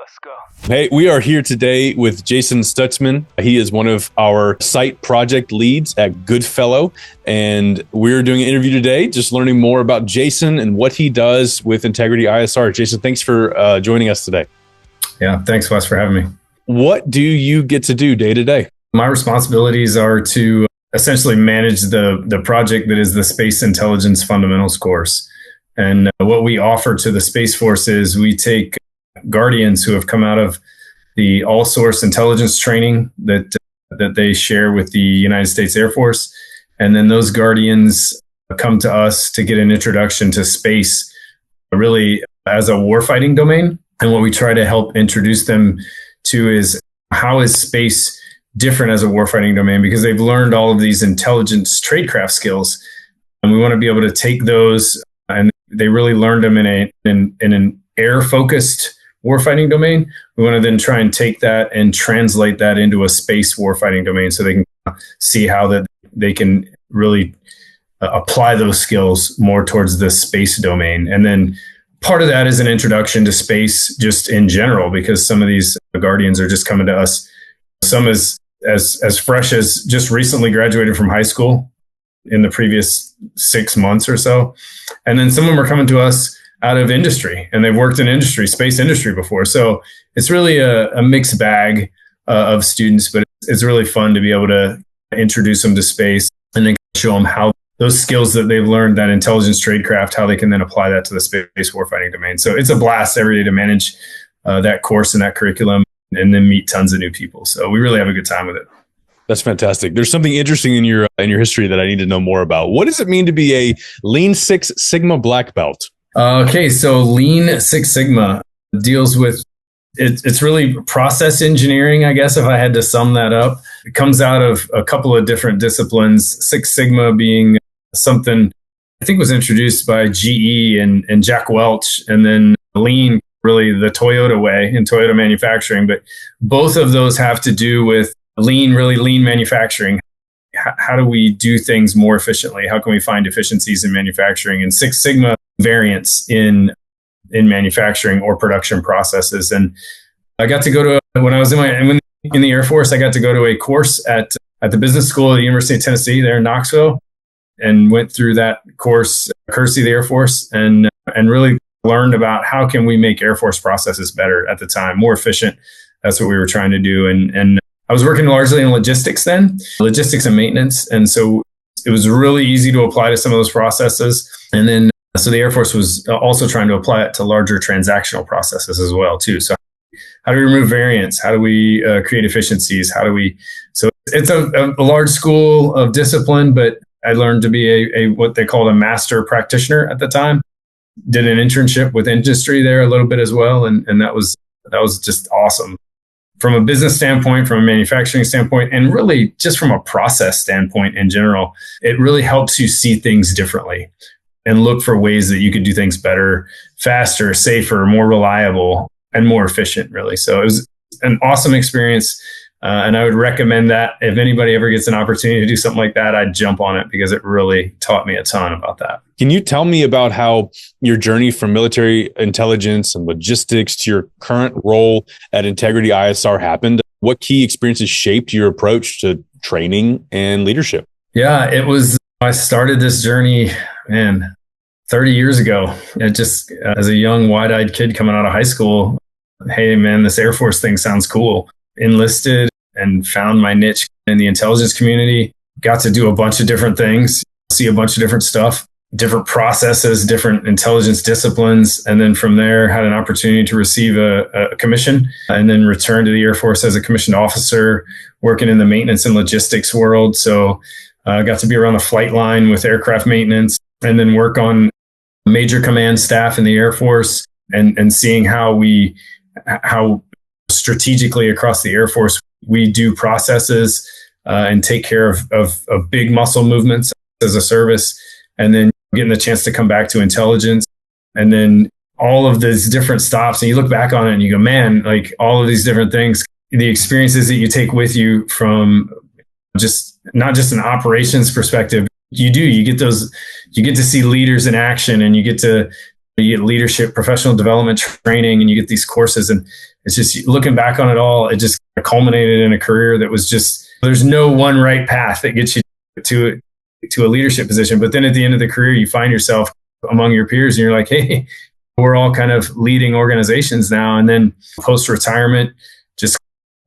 Let's go. Hey, we are here today with Jason Stutzman. He is one of our site project leads at Goodfellow, and we're doing an interview today, just learning more about Jason and what he does with Integrity ISR. Jason, thanks for joining us today. Yeah, thanks, Wes, for having me. What do you get to do day to day? My responsibilities are to essentially manage the project that is the Space Intelligence Fundamentals course. And what we offer to the Space Force is we take Guardians who have come out of the all-source intelligence training that they share with the United States Air Force. And then those Guardians come to us to get an introduction to space, really as a warfighting domain. And what we try to help introduce them to is how is space different as a warfighting domain, because they've learned all of these intelligence tradecraft skills. And we want to be able to take those, and they really learned them in an air-focused warfighting domain. We want to then try and take that and translate that into a space warfighting domain so they can see how that they can really apply those skills more towards the space domain. And then part of that is an introduction to space just in general, because some of these Guardians are just coming to us. Some as fresh as just recently graduated from high school in the previous 6 months or so. And then some of them are coming to us out of industry, and they've worked in industry, space industry before. So it's really a mixed bag of students, but it's really fun to be able to introduce them to space and then show them how those skills that they've learned, that intelligence tradecraft, how they can then apply that to the space warfighting domain. So it's a blast every day to manage that course and that curriculum, and then meet tons of new people. So we really have a good time with it. That's fantastic. There's something interesting in your history that I need to know more about. What does it mean to be a Lean Six Sigma black belt? Okay, so Lean Six Sigma deals with, it's really process engineering, I guess, if I had to sum that up. It comes out of a couple of different disciplines, Six Sigma being something I think was introduced by GE and Jack Welch, and then Lean, really the Toyota way in Toyota manufacturing. But both of those have to do with really lean manufacturing. How do we do things more efficiently? How can we find efficiencies in manufacturing? And Six Sigma variants in manufacturing or production processes. And I got to go to, when I was in the Air Force, I got to go to a course at the business school at the University of Tennessee there in Knoxville, and went through that course courtesy of the Air Force, and really learned about how can we make Air Force processes better at the time, more efficient. That's what we were trying to do. And I was working largely in logistics then, logistics and maintenance. And so it was really easy to apply to some of those processes. And then, so the Air Force was also trying to apply it to larger transactional processes as well, too. So how do we remove variance? How do we create efficiencies? So it's a large school of discipline, but I learned to be a what they called a master practitioner at the time. Did an internship with industry there a little bit as well. And that was just awesome. From a business standpoint, from a manufacturing standpoint, and really just from a process standpoint in general, it really helps you see things differently and look for ways that you could do things better, faster, safer, more reliable, and more efficient, really. So it was an awesome experience. And I would recommend that if anybody ever gets an opportunity to do something like that, I'd jump on it, because it really taught me a ton about that. Can you tell me about how your journey from military intelligence and logistics to your current role at Integrity ISR happened? What key experiences shaped your approach to training and leadership? Yeah, I started this journey, 30 years ago. It just, as a young, wide-eyed kid coming out of high school, hey, man, this Air Force thing sounds cool. Enlisted and found my niche in the intelligence community. Got to do a bunch of different things, see a bunch of different stuff, different processes, different intelligence disciplines. And then from there, had an opportunity to receive a commission, and then returned to the Air Force as a commissioned officer, working in the maintenance and logistics world. So I got to be around the flight line with aircraft maintenance, and then work on major command staff in the Air Force, and seeing how strategically across the Air Force we do processes and take care of big muscle movements as a service, and then getting the chance to come back to intelligence, and then all of these different stops. And you look back on it and you go, man, like all of these different things, the experiences that you take with you from just not just an operations perspective, you get to see leaders in action, and you get to you get leadership, professional development training, and you get these courses. And it's just looking back on it all, it just culminated in a career that was just, there's no one right path that gets you to a leadership position. But then at the end of the career, you find yourself among your peers and you're like, hey, we're all kind of leading organizations now. And then post-retirement, just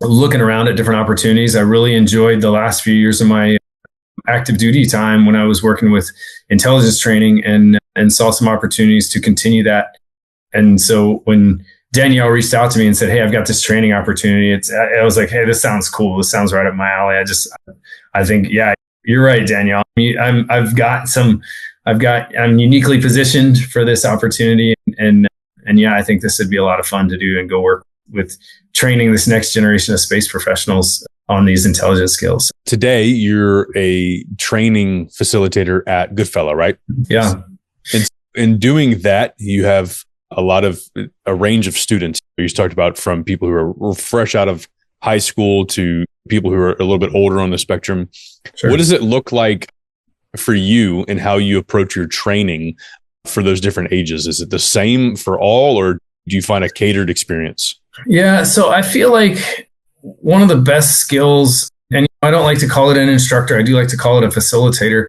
looking around at different opportunities. I really enjoyed the last few years of my active duty time when I was working with intelligence training and saw some opportunities to continue that. And so when Danielle reached out to me and said, hey, I've got this training opportunity, I was like, hey, this sounds cool. This sounds right up my alley. I think, yeah, you're right, Danielle. I'm uniquely positioned for this opportunity. And yeah, I think this would be a lot of fun to do and go work with training this next generation of space professionals on these intelligence skills. Today, you're a training facilitator at Goodfellow, right? Yeah. And in doing that, you have a range of students. You talked about from people who are fresh out of high school to people who are a little bit older on the spectrum. Sure. What does it look like for you and how you approach your training for those different ages? Is it the same for all, or do you find a catered experience? Yeah, so I feel like one of the best skills, and I don't like to call it an instructor, I do like to call it a facilitator,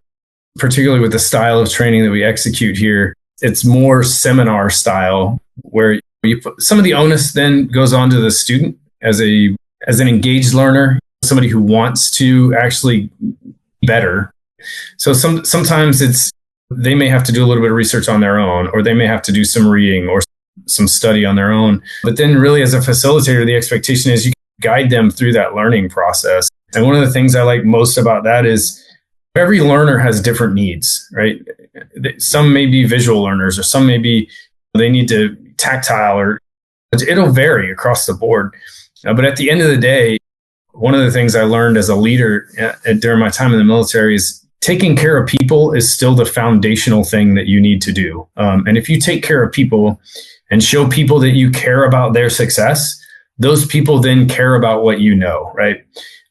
particularly with the style of training that we execute here. It's more seminar style, where you put some of the onus then goes on to the student as an engaged learner, somebody who wants to actually better. So sometimes they may have to do a little bit of research on their own, or they may have to do some reading or some study on their own. But then really as a facilitator, the expectation is you guide them through that learning process. And one of the things I like most about that is every learner has different needs, right? Some may be visual learners, or some may be, they need to tactile, or it'll vary across the board. But at the end of the day, one of the things I learned as a leader during my time in the military is taking care of people is still the foundational thing that you need to do. And if you take care of people and show people that you care about their success, those people then care about what you know, right?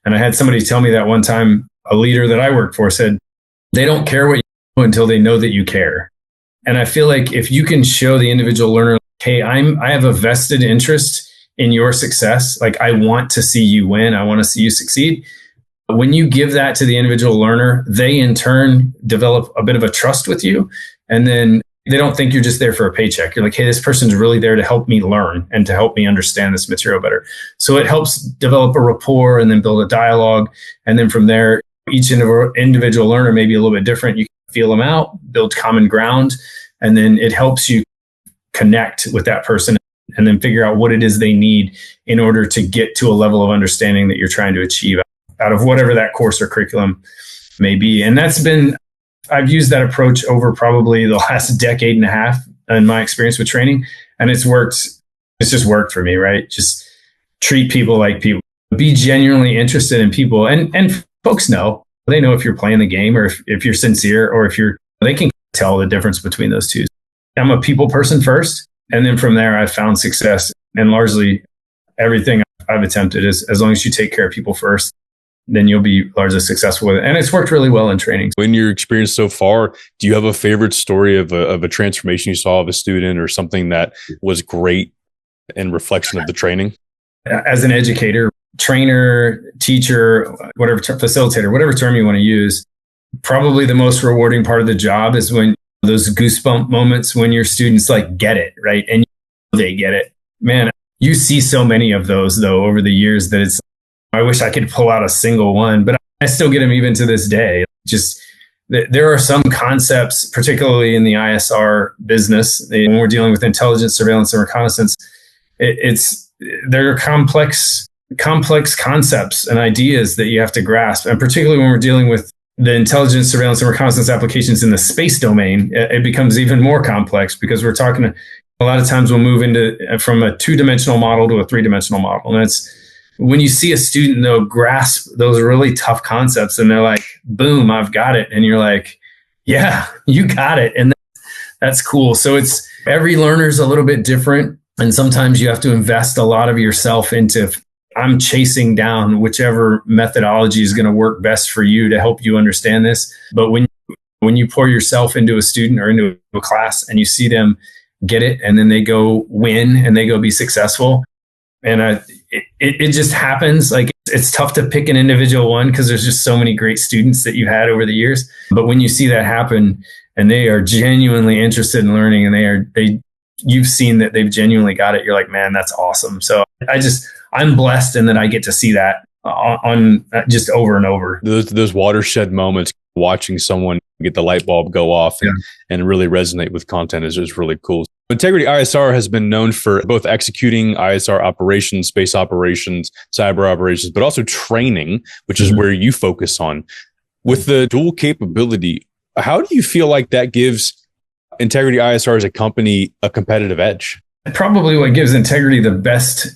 And I had somebody tell me that one time, a leader that I worked for said, they don't care what you know until they know that you care. And I feel like if you can show the individual learner, hey, I have a vested interest in your success. Like, I want to see you win. I want to see you succeed. When you give that to the individual learner, they in turn develop a bit of a trust with you. And then they don't think you're just there for a paycheck. You're like, hey, this person's really there to help me learn and to help me understand this material better. So it helps develop a rapport and then build a dialogue. And then from there, each individual learner may be a little bit different. You can feel them out, build common ground, and then it helps you connect with that person and then figure out what it is they need in order to get to a level of understanding that you're trying to achieve out of whatever that course or curriculum may be. And I've used that approach over probably the last decade and a half in my experience with training. And it's worked. It's just worked for me, right? Just treat people like people, be genuinely interested in people. And folks know, they know if you're playing the game, or if you're sincere, or they can tell the difference between those two. I'm a people person first. And then from there, I've found success. And largely everything I've attempted is, as long as you take care of people first, then you'll be largely successful with it. And it's worked really well in training. In your experience so far, do you have a favorite story of a transformation you saw of a student, or something that was great in reflection of the training? As an educator, trainer, teacher, whatever, facilitator, whatever term you want to use, probably the most rewarding part of the job is when those goosebump moments when your students like get it, right? And they get it. Man, you see so many of those though over the years that I wish I could pull out a single one, but I still get them even to this day. Just there are some concepts, particularly in the ISR business, when we're dealing with intelligence, surveillance, and reconnaissance, there are complex concepts and ideas that you have to grasp. And particularly when we're dealing with the intelligence, surveillance, and reconnaissance applications in the space domain, it becomes even more complex, because we're talking a lot of times we'll move from a 2-dimensional model to a 3-dimensional model. And it's when you see a student though grasp those really tough concepts and they're like, boom, I've got it. And you're like, yeah, you got it. And that's cool. So every learner's a little bit different. And sometimes you have to invest a lot of yourself into, I'm chasing down whichever methodology is going to work best for you to help you understand this. But when you pour yourself into a student or into a class and you see them get it, and then they go win and they go be successful. And it just happens. Like, it's tough to pick an individual one because there's just so many great students that you've had over the years. But when you see that happen and they are genuinely interested in learning, and you've seen that they've genuinely got it, you're like, man, that's awesome. So I'm blessed in that I get to see that on just over and over. Those watershed moments, watching someone get the light bulb go off and really resonate with content is really cool. Integrity ISR has been known for both executing ISR operations, space operations, cyber operations, but also training, which is where you focus on. With the dual capability, how do you feel like that gives Integrity ISR as a company a competitive edge? Probably what gives Integrity the best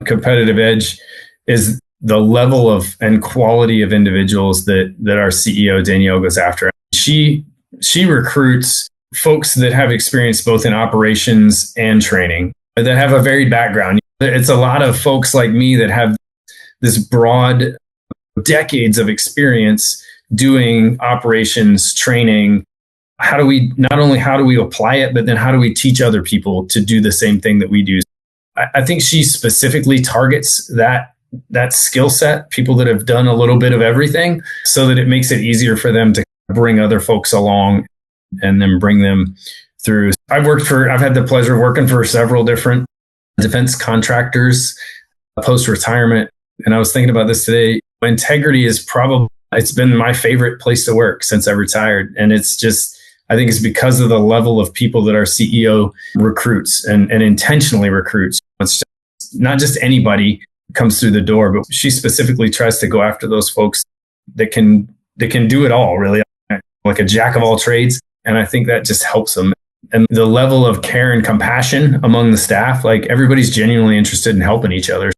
competitive edge is the level of and quality of individuals that our CEO Danielle goes after. She recruits folks that have experience both in operations and training, that have a varied background. It's a lot of folks like me that have this broad decades of experience doing operations, training. How do we apply it, but then how do we teach other people to do the same thing that we do? I think she specifically targets that skill set, people that have done a little bit of everything, so that it makes it easier for them to bring other folks along and then bring them through. I've had the pleasure of working for several different defense contractors post-retirement. And I was thinking about this today. Integrity it's been my favorite place to work since I retired. And I think it's because of the level of people that our CEO recruits and intentionally recruits. It's not just anybody comes through the door, but she specifically tries to go after those folks that can do it all, really, like a jack of all trades. And I think that just helps them. And the level of care and compassion among the staff, like, everybody's genuinely interested in helping each other.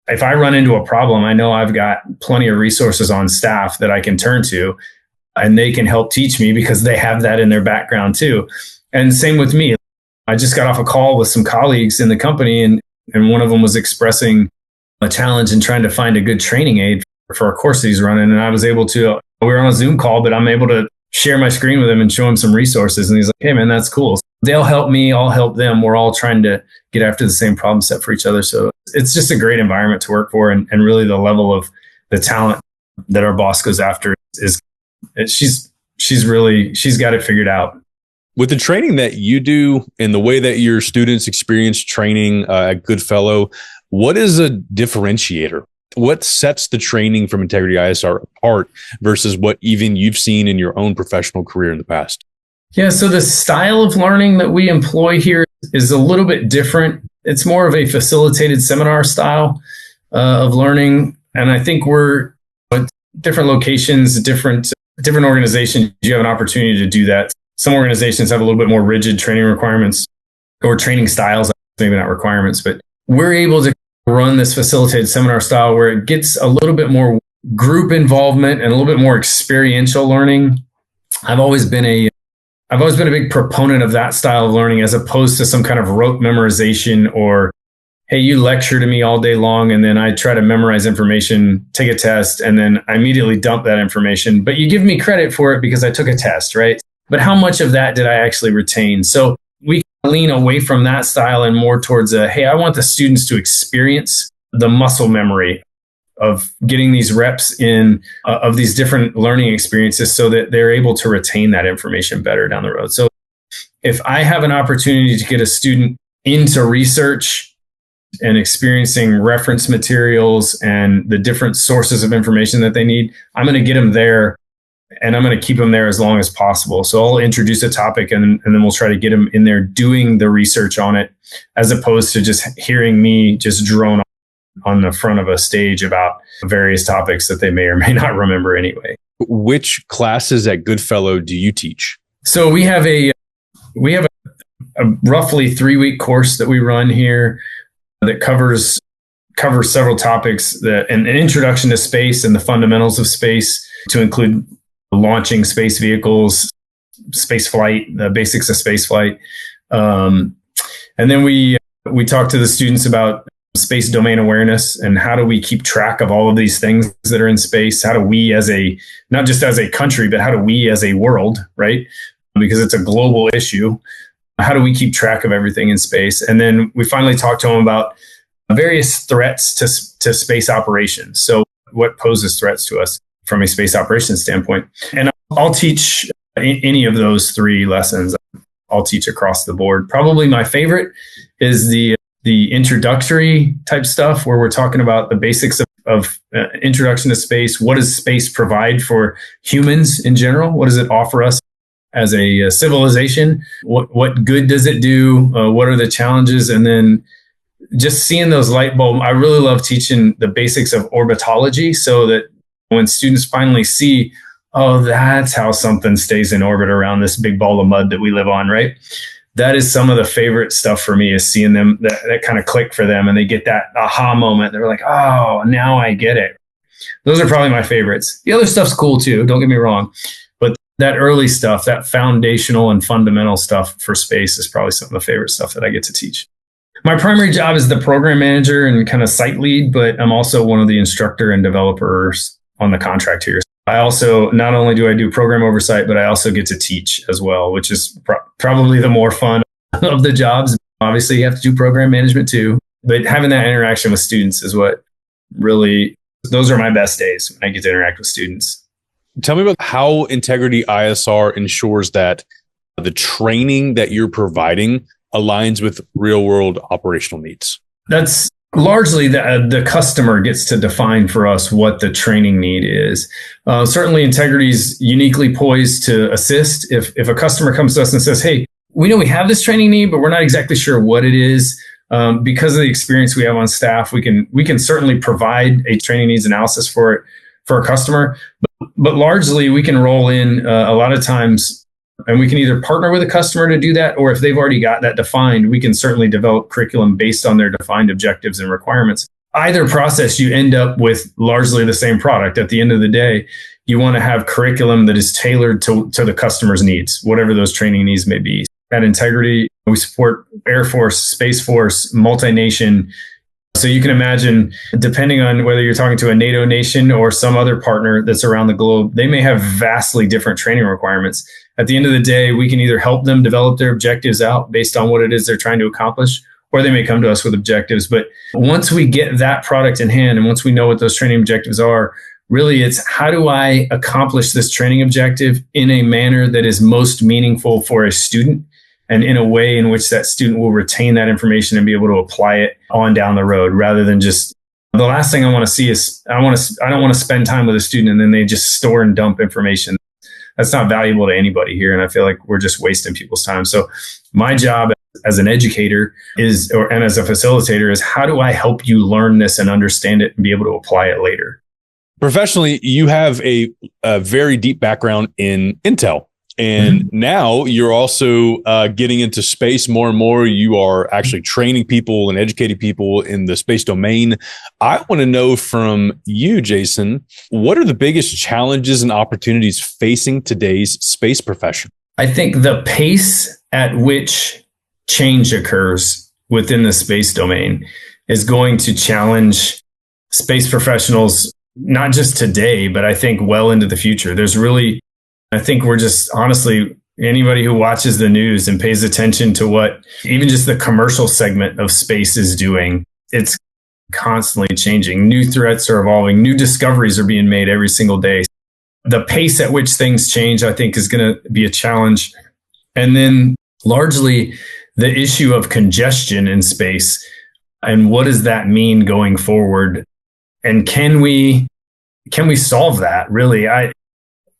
If I run into a problem, I know I've got plenty of resources on staff that I can turn to, and they can help teach me because they have that in their background too. And same with me. I just got off a call with some colleagues in the company, and one of them was expressing a challenge in trying to find a good training aid for a course that he's running. And I was able to, we were on a Zoom call, but I'm able to share my screen with him and show him some resources. And he's like, hey man, that's cool. They'll help me, I'll help them. We're all trying to get after the same problem set for each other. So it's just a great environment to work for. And really the level of the talent that our boss goes after she's got it figured out. With the training that you do and the way that your students experience training at Goodfellow, what is a differentiator? What sets the training from Integrity ISR apart versus what even you've seen in your own professional career in the past? Yeah, so the style of learning that we employ here is a little bit different. It's more of a facilitated seminar style of learning. And I think we're at different locations, different organizations, you have an opportunity to do that. Some organizations have a little bit more rigid training requirements or training styles, maybe not requirements, but we're able to run this facilitated seminar style where it gets a little bit more group involvement and a little bit more experiential learning. I've always been a big proponent of that style of learning, as opposed to some kind of rote memorization or, hey, you lecture to me all day long and then I try to memorize information, take a test, and then I immediately dump that information. But you give me credit for it because I took a test, right? But how much of that did I actually retain? So we lean away from that style and more towards hey, I want the students to experience the muscle memory of getting these reps in of these different learning experiences so that they're able to retain that information better down the road. So if I have an opportunity to get a student into research and experiencing reference materials and the different sources of information that they need, I'm going to get them there. And I'm going to keep them there as long as possible. So I'll introduce a topic and then we'll try to get them in there doing the research on it, as opposed to just hearing me just drone on the front of a stage about various topics that they may or may not remember anyway. Which classes at Goodfellow do you teach? So we have a roughly 3-week course that we run here that covers several topics, an introduction to space and the fundamentals of space, to include launching space vehicles, space flight, the basics of space flight. And then we talk to the students about space domain awareness and how do we keep track of all of these things that are in space? How do we not just as a country, but how do we as a world, right? Because it's a global issue. How do we keep track of everything in space? And then we finally talked to them about various threats to space operations. So what poses threats to us from a space operations standpoint? And I'll teach any of those 3 lessons. I'll teach across the board. Probably my favorite is the introductory type stuff where we're talking about the basics of introduction to space. What does space provide for humans in general? What does it offer us as a civilization? What good does it do? What are the challenges? And then just seeing those light bulb, I really love teaching the basics of orbitology so that when students finally see, oh, that's how something stays in orbit around this big ball of mud that we live on, right? That is some of the favorite stuff for me, is seeing them, that kind of click for them and they get that aha moment. They're like, oh, now I get it. Those are probably my favorites. The other stuff's cool too, don't get me wrong. But that early stuff, that foundational and fundamental stuff for space is probably some of the favorite stuff that I get to teach. My primary job is the program manager and kind of site lead, but I'm also one of the instructor and developers on the contract here. I also, not only do I do program oversight, but I also get to teach as well, which is probably the more fun of the jobs. Obviously, you have to do program management too, but having that interaction with students is what really, those are my best days when I get to interact with students. Tell me about how Integrity ISR ensures that the training that you're providing aligns with real world operational needs. That's largely the customer gets to define for us what the training need is. Certainly, Integrity is uniquely poised to assist. If a customer comes to us and says, hey, we know we have this training need, but we're not exactly sure what it is. Because of the experience we have on staff, we can certainly provide a training needs analysis for a customer. But largely, we can roll in a lot of times, and we can either partner with a customer to do that, or if they've already got that defined, we can certainly develop curriculum based on their defined objectives and requirements. Either process, you end up with largely the same product. At the end of the day, you want to have curriculum that is tailored to the customer's needs, whatever those training needs may be. At Integrity, we support Air Force, Space Force, multi-nation. So you can imagine, depending on whether you're talking to a NATO nation or some other partner that's around the globe, they may have vastly different training requirements. At the end of the day, we can either help them develop their objectives out based on what it is they're trying to accomplish, or they may come to us with objectives. But once we get that product in hand, and once we know what those training objectives are, really it's how do I accomplish this training objective in a manner that is most meaningful for a student, and in a way in which that student will retain that information and be able to apply it on down the road, rather than just, the last thing I want to see is, I don't want to spend time with a student and then they just store and dump information. That's not valuable to anybody here. And I feel like we're just wasting people's time. So my job as an educator and as a facilitator is, how do I help you learn this and understand it and be able to apply it later? Professionally, you have a very deep background in Intel. And now you're also getting into space more and more. You are actually training people and educating people in the space domain. I want to know from you, Jason, what are the biggest challenges and opportunities facing today's space profession? I think the pace at which change occurs within the space domain is going to challenge space professionals, not just today, but I think well into the future. I think we're just, honestly, anybody who watches the news and pays attention to what even just the commercial segment of space is doing, it's constantly changing. New threats are evolving. New discoveries are being made every single day. The pace at which things change, I think, is going to be a challenge. And then largely the issue of congestion in space, and what does that mean going forward? And can we solve that? Really,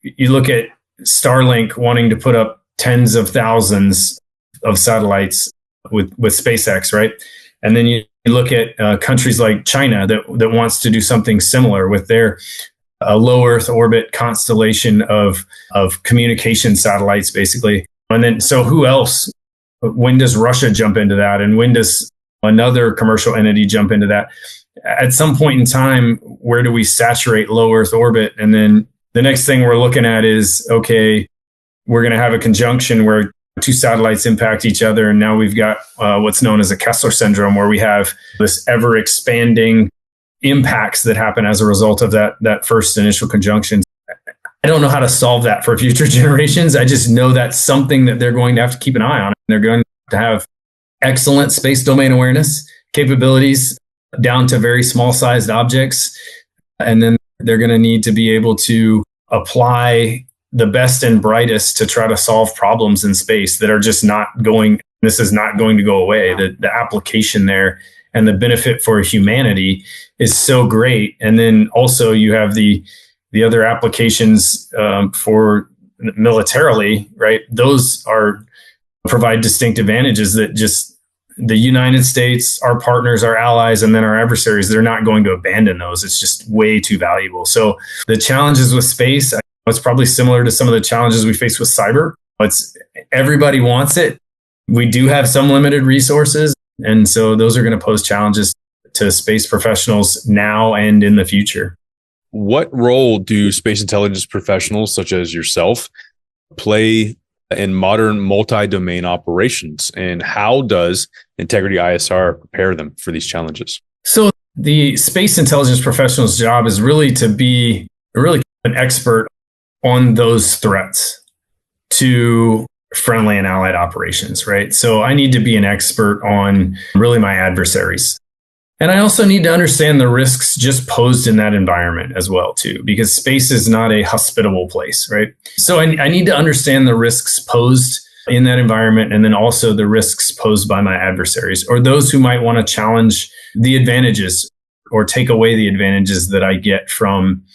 you look at Starlink wanting to put up tens of thousands of satellites with SpaceX, right? And then you look at countries like China that wants to do something similar with their low Earth orbit constellation of communication satellites, basically. And then, so who else? When does Russia jump into that? And when does another commercial entity jump into that? At some point in time, where do we saturate low Earth orbit? And then the next thing we're looking at is, okay, we're going to have a conjunction where two satellites impact each other. And now we've got what's known as a Kessler syndrome, where we have this ever expanding impacts that happen as a result of that first initial conjunction. I don't know how to solve that for future generations. I just know that's something that they're going to have to keep an eye on. They're going to have excellent space domain awareness capabilities down to very small sized objects. And then they're going to need to be able to apply the best and brightest to try to solve problems in space that are just not going, this is not going to go away. The application there and the benefit for humanity is so great. And then also you have the other applications for militarily, right? Those provide distinct advantages that just the United States, our partners, our allies, and then our adversaries, they're not going to abandon those. It's just way too valuable. So the challenges with space, it's probably similar to some of the challenges we face with cyber. Everybody wants it. We do have some limited resources. And so those are going to pose challenges to space professionals now and in the future. What role do space intelligence professionals such as yourself play in modern multi-domain operations? And how does Integrity ISR prepare them for these challenges? So the space intelligence professional's job is really to be an expert on those threats to friendly and allied operations, right? So I need to be an expert on really my adversaries. And I also need to understand the risks just posed in that environment as well, too, because space is not a hospitable place, right? So I need to understand the risks posed in that environment, and then also the risks posed by my adversaries or those who might want to challenge the advantages or take away the advantages that I get from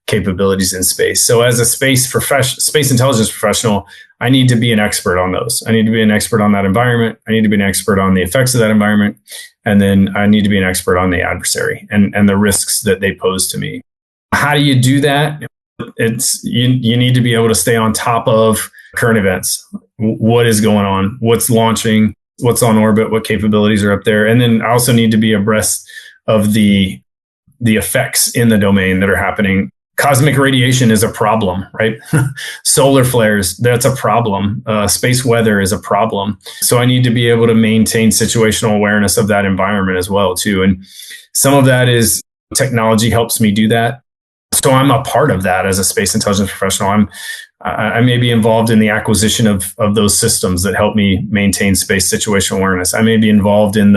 capabilities in space. So as a space intelligence professional, I need to be an expert on those. I need to be an expert on that environment. I need to be an expert on the effects of that environment. And then I need to be an expert on the adversary and the risks that they pose to me. How do you do that? You need to be able to stay on top of current events. What is going on? What's launching? What's on orbit? What capabilities are up there? And then I also need to be abreast of the effects in the domain that are happening. Cosmic radiation is a problem, right? Solar flares, that's a problem. Space weather is a problem. So I need to be able to maintain situational awareness of that environment as well, too. And some of that is technology helps me do that. So I'm a part of that as a space intelligence professional. I may be involved in the acquisition of those systems that help me maintain space situational awareness. I may be involved in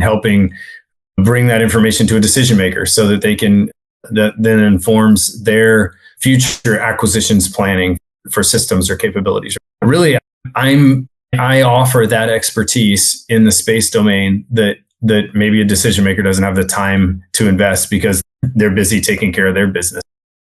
helping bring that information to a decision maker so that that then informs their future acquisitions planning for systems or capabilities. Really, I offer that expertise in the space domain that maybe a decision maker doesn't have the time to invest because they're busy taking care of their business.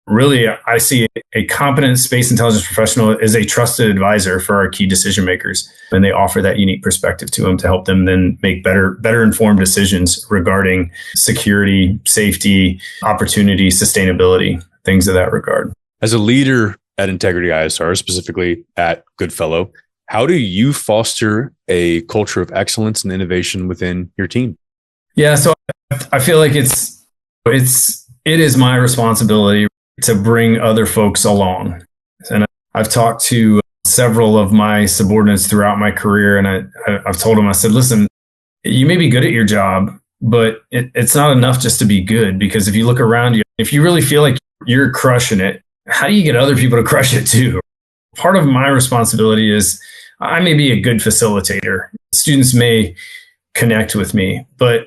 Really, I see a competent space intelligence professional as a trusted advisor for our key decision makers, and they offer that unique perspective to them to help them then make better informed decisions regarding security, safety, opportunity, sustainability, things of that regard. As a leader at Integrity ISR, specifically at Goodfellow, how do you foster a culture of excellence and innovation within your team? Yeah, so I feel like it is my responsibility to bring other folks along. And I've talked to several of my subordinates throughout my career, and I've told them, I said, listen, you may be good at your job, but it's not enough just to be good, because if you look around you, if you really feel like you're crushing it, how do you get other people to crush it too? Part of my responsibility is I may be a good facilitator. Students may connect with me, but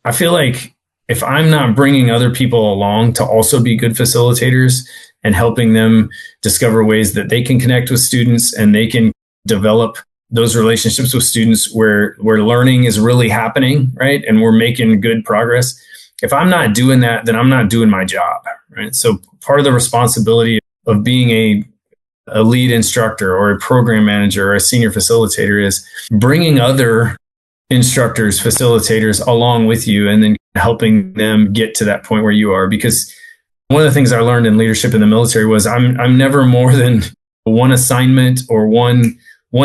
I feel like if I'm not bringing other people along to also be good facilitators and helping them discover ways that they can connect with students and they can develop those relationships with students where learning is really happening, right? And we're making good progress. If I'm not doing that, then I'm not doing my job, right? So part of the responsibility of being a lead instructor or a program manager or a senior facilitator is bringing other instructors, facilitators along with you, and then helping them get to that point where you are. Because one of the things I learned in leadership in the military was I'm never more than one assignment or one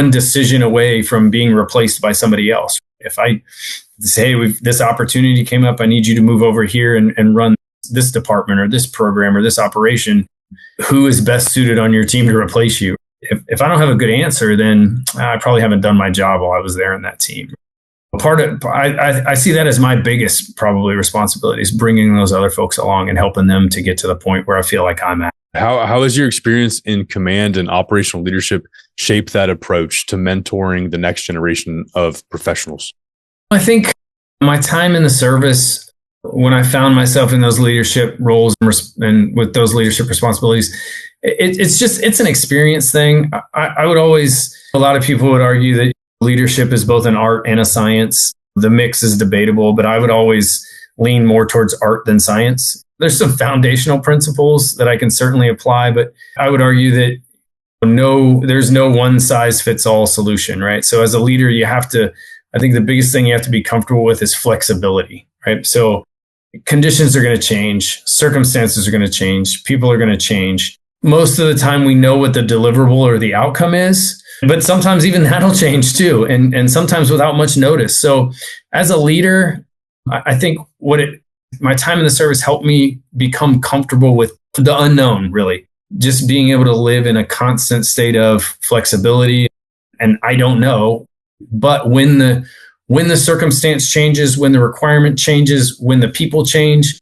decision away from being replaced by somebody else. If I say, hey, this opportunity came up, I need you to move over here and run this department or this program or this operation, who is best suited on your team to replace you? If I don't have a good answer, then I probably haven't done my job while I was there in that team. I see that as my biggest probably responsibility is bringing those other folks along and helping them to get to the point where I feel like I'm at. How has your experience in command and operational leadership shaped that approach to mentoring the next generation of professionals? I think my time in the service, when I found myself in those leadership roles and with those leadership responsibilities, it's an experience thing. I would always, a lot of people would argue that leadership is both an art and a science. The mix is debatable, but I would always lean more towards art than science. There's some foundational principles that I can certainly apply, but I would argue that there's no one size fits all solution, right? So as a leader, I think the biggest thing you have to be comfortable with is flexibility, right? So conditions are going to change, circumstances are going to change, people are going to change. Most of the time we know what the deliverable or the outcome is, but sometimes even that'll change too, and sometimes without much notice. So as a leader, I think my time in the service helped me become comfortable with the unknown, really. Just being able to live in a constant state of flexibility. And I don't know, but when the circumstance changes, when the requirement changes, when the people change,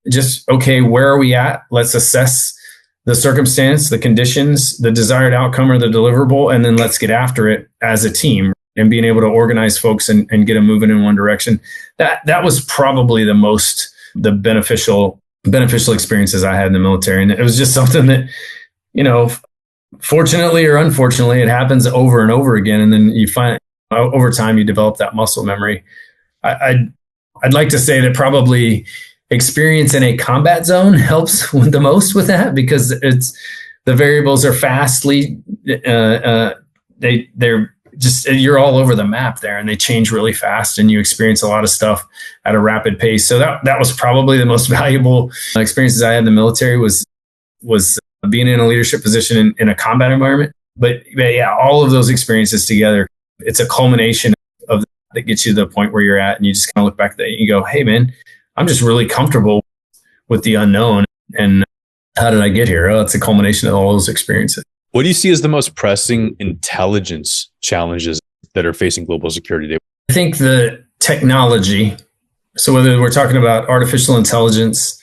just, okay, where are we at? Let's assess the circumstance, the conditions, the desired outcome or the deliverable, and then let's get after it as a team. And being able to organize folks and get them moving in one direction. That was probably the beneficial experiences I had in the military. And it was just something that, fortunately or unfortunately, it happens over and over again. And then you find over time, you develop that muscle memory. I'd like to say that probably experience in a combat zone helps the most with that, because the variables are fastly, they're just, you're all over the map there, and they change really fast, and you experience a lot of stuff at a rapid pace. So that was probably the most valuable experiences I had in the military was being in a leadership position in a combat environment. But yeah, all of those experiences together, it's a culmination of that gets you to the point where you're at, and you just kind of look back at that and you go, hey man, I'm just really comfortable with the unknown. And how did I get here? Oh, it's a culmination of all those experiences. What do you see as the most pressing intelligence challenges that are facing global security today? I think the technology, so whether we're talking about artificial intelligence,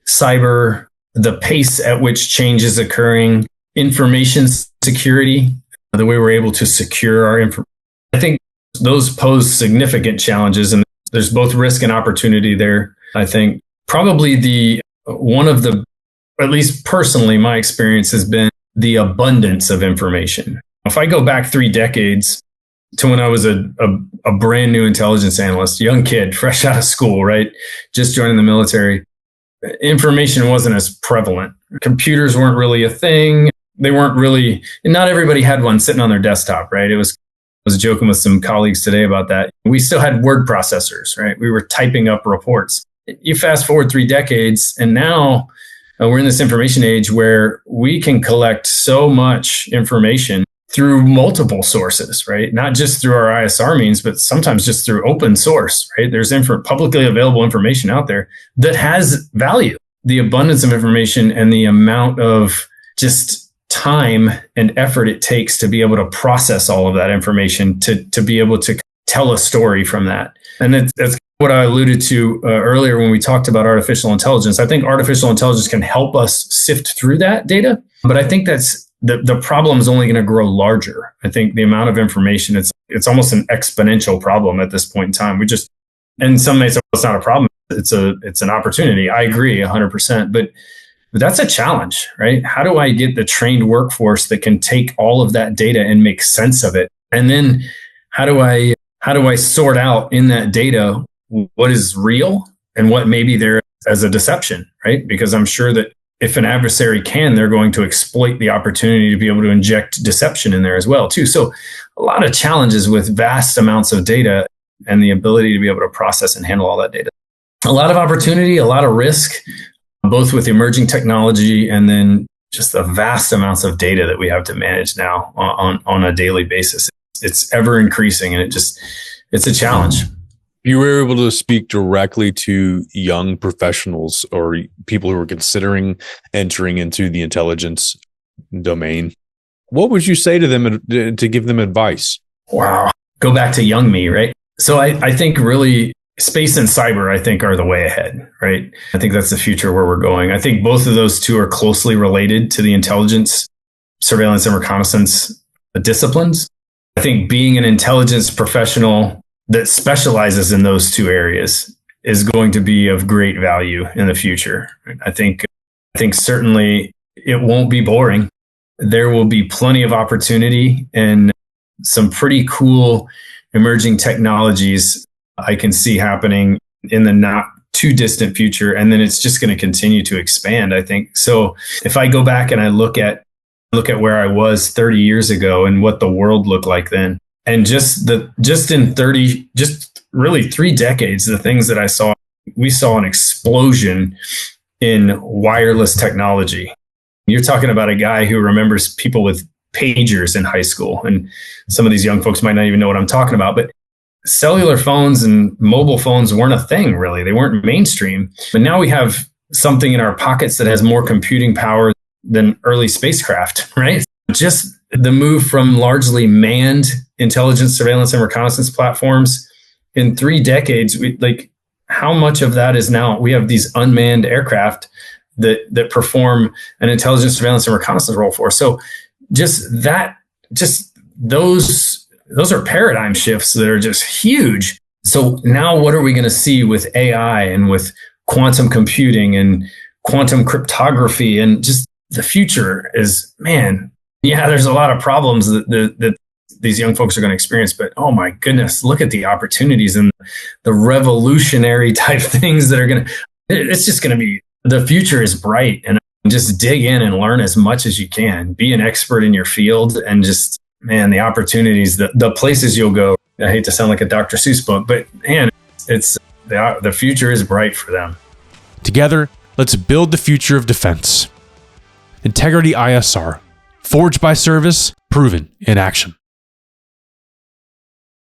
cyber, the pace at which change is occurring, information security, the way we're able to secure our information, I think those pose significant challenges, and there's both risk and opportunity there. I think probably at least personally, my experience has been the abundance of information. If I go back 3 decades to when I was a brand new intelligence analyst, young kid, fresh out of school, right? Just joining the military, information wasn't as prevalent. Computers weren't really a thing. Not everybody had one sitting on their desktop, right? I was joking with some colleagues today about that. We still had word processors, right? We were typing up reports. You fast forward 3 decades, and now we're in this information age where we can collect so much information through multiple sources, right? Not just through our ISR means, but sometimes just through open source, right? There's publicly available information out there that has value. The abundance of information and the amount of just time and effort it takes to be able to process all of that information to be able to tell a story from that. And that's what I alluded to earlier when we talked about artificial intelligence. I think artificial intelligence can help us sift through that data, but I think that's the problem is only going to grow larger. I think the amount of information, it's almost an exponential problem at this point in time. And some may say, well, it's not a problem. It's an opportunity. I agree 100%, but that's a challenge, right? How do I get the trained workforce that can take all of that data and make sense of it? And then how do I sort out in that data what is real and what maybe there as a deception, right? Because I'm sure that if an adversary they're going to exploit the opportunity to be able to inject deception in there as well, too. So a lot of challenges with vast amounts of data and the ability to be able to process and handle all that data. A lot of opportunity, a lot of risk, both with emerging technology and then just the vast amounts of data that we have to manage now on a daily basis. It's ever increasing, and it's a challenge. You were able to speak directly to young professionals or people who are considering entering into the intelligence domain. What would you say to them to give them advice? Wow. Go back to young me, right? So I think really space and cyber, I think, are the way ahead, right? I think that's the future where we're going. I think both of those two are closely related to the intelligence, surveillance, and reconnaissance disciplines. I think being an intelligence professional that specializes in those two areas is going to be of great value in the future. I think certainly it won't be boring. There will be plenty of opportunity and some pretty cool emerging technologies I can see happening in the not too distant future. And then it's just going to continue to expand, I think. So if I go back and I look at where I was 30 years ago and what the world looked like then, and just really 3 decades, the things that we saw an explosion in wireless technology. You're talking about a guy who remembers people with pagers in high school. And some of these young folks might not even know what I'm talking about, but cellular phones and mobile phones weren't a thing, really. They weren't mainstream. But now we have something in our pockets that has more computing power than early spacecraft, right? Just the move from largely manned intelligence, surveillance, and reconnaissance platforms in 3 decades, how much of that is now we have these unmanned aircraft that perform an intelligence, surveillance, and reconnaissance role for us. So those are paradigm shifts that are just huge. So now what are we going to see with AI and with quantum computing and quantum cryptography? And just the future is, man, yeah, there's a lot of problems that these young folks are going to experience, but oh my goodness, look at the opportunities and the revolutionary type things that are it's just going to be, the future is bright. And just dig in and learn as much as you can. Be an expert in your field, and just, man, the opportunities, the places you'll go. I hate to sound like a Dr. Seuss book, but man, it's the future is bright for them. Together, let's build the future of defense. Integrity ISR, forged by service, proven in action.